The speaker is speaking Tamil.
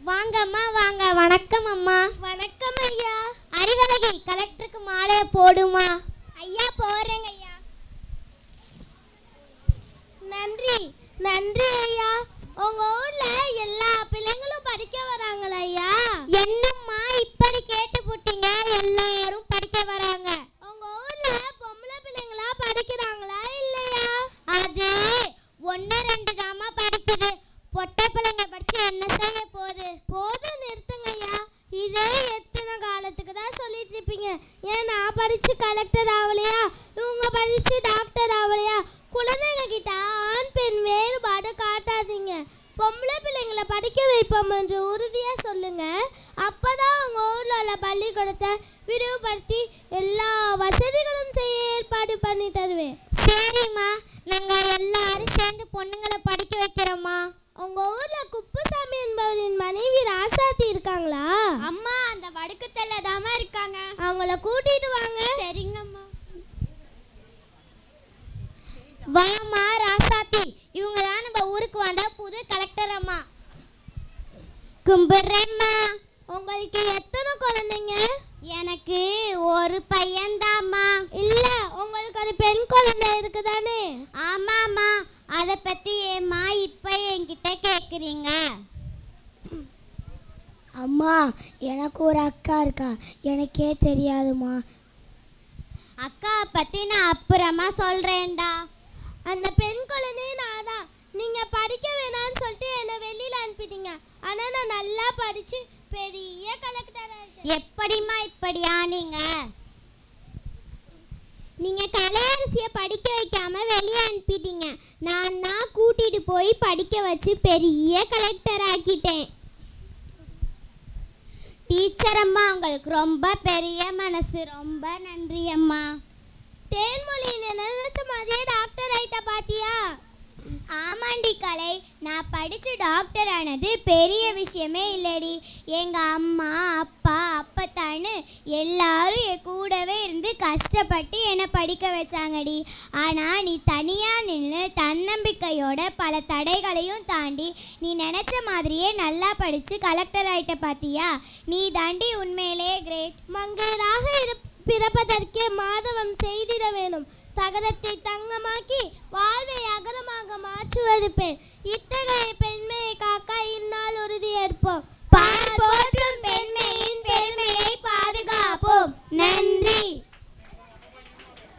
வாங்கம்மா வாங்க. வணக்கம் அம்மா. வணக்கம் ஐயா. அறிவழகி, கலெக்டருக்கு மாலையை போடுமா? ஐயா போறேங்க ஐயா. நன்றி நன்றி ஐயா. உங்க ஊர்ல எல்லா பிள்ளைங்களும் படிக்க வராங்களா ஐயா? என்னம்மா இப்படி கேட்டு போட்டீங்க? எல்லாரும் படிக்க வராங்க. உங்க ஊர்ல பொம்பளை பிள்ளைங்களா படிக்கிறாங்களா இல்லையா? அது 1-2 தாமா படிக்குது. பொட்டை பிள்ளைங்க படிச்சு என்ன செய்ய போகுது? போதும் நிறுத்துங்க ஐயா. இதே எத்தனை காலத்துக்கு தான் சொல்லிட்டு இருப்பீங்க? ஏன் நான் படிச்சு கலெக்டர் ஆகலையா, இவங்க படிச்சு டாக்டர் ஆகலையா? குழந்தைங்க கிட்ட ஆண் பெண் வேறுபாடு காட்டாதீங்க. பொம்பளை பிள்ளைங்களை படிக்க வைப்போம் என்று உறுதியா சொல்லுங்க. அப்பதான் உங்க ஊர்ல உள்ள பள்ளிக்கூடத்தை விரிவுபடுத்தி எல்லா வசதிகளும் செய்ய ஏற்பாடு பண்ணி தருவேன். சரிம்மா, நாங்க எல்லாரும் சேர்ந்து பொண்ணுங்களை படிக்க வைக்கிறோம்மா. உங்க ஊர்ல குப்புசாமி என்பவரின் மனைவி ராசாத்தி இருக்காங்களா? அம்மா, அந்த வடக்கு தெல்ல தாமா இருக்காங்க. அவங்கள கூட்டிட்டு வாங்க. சரிங்கம்மா. வாமா ராசாத்தி, இவங்க தான் நம்ம ஊருக்கு வந்த புது கலெக்டர் அம்மா. கும்பிடுறேம்மா. உங்களுக்கு எத்தனை குழந்தைங்க? எனக்கு ஒரு பையன்தாம்மா. இல்ல, உங்களுக்கு ஒரு பெண் குழந்தை இருக்குதானே? ஆமாம்மா. அதை பத்தி ஏம்மா இப்ப என்கிட்ட கேக்குறீங்க? அம்மா, எனக்கு ஒரு அக்கா இருக்கா, எனக்கே தெரியாதுமா. அக்கா பத்தி நான் அப்புறமா சொல்றேன்டா. அந்த பெண் குழந்தையே நான் தான். நீங்க படிக்க வேணாம்னு சொல்லிட்டு என்னை வெளியில அனுப்பிட்டீங்க. ஆனா நான் நல்லா படிச்சு பெரிய கலெக்டர் ஆயிட்டேன். எப்படிம்மா இப்படி ஆனீங்க? நீங்க கலையரசியை படிக்க வைக்காம வெளியே அனுப்பிட்டீங்க. நான் தான் கூட்டிட்டு போய் படிக்க வச்சு பெரிய கலெக்டர் ஆக்கிட்டேன். டீச்சர் அம்மா, உங்களுக்கு ரொம்ப பெரிய மனசு. ரொம்ப நன்றி அம்மா. தேன்மொழி, நினைச்ச மாதிரியே டாக்டர் ஆயிட்ட பாத்தியா? ஆமாண்டி கலை, நான் படித்து டாக்டர் ஆனது பெரிய விஷயமே இல்லடி. எங்கள் அம்மா அப்பா அப்பத்தான்னு எல்லாரும் என் கூடவே இருந்து கஷ்டப்பட்டு என்னை படிக்க வச்சாங்கடி. ஆனால் நீ தனியாக நின்று தன்னம்பிக்கையோட பல தடைகளையும் தாண்டி நீ நினச்ச மாதிரியே நல்லா படித்து கலெக்டர் ஆகிட்ட பார்த்தியா? நீ தாண்டி உண்மையிலே கிரேட். மங்கையராக பிறப்பதற்கே மாதவம் செய்திட வேணும். தகரத்தை தங்கமாக்கி வாழ்வை அகரமாக மாற்றுவது பெண். இத்தகைய பெண்மையை காக்க இந்நாள் உறுதியேற்போம். பார் போற்றும் பெண்மையின் பெருமையை பாதுகாப்போம். நன்றி.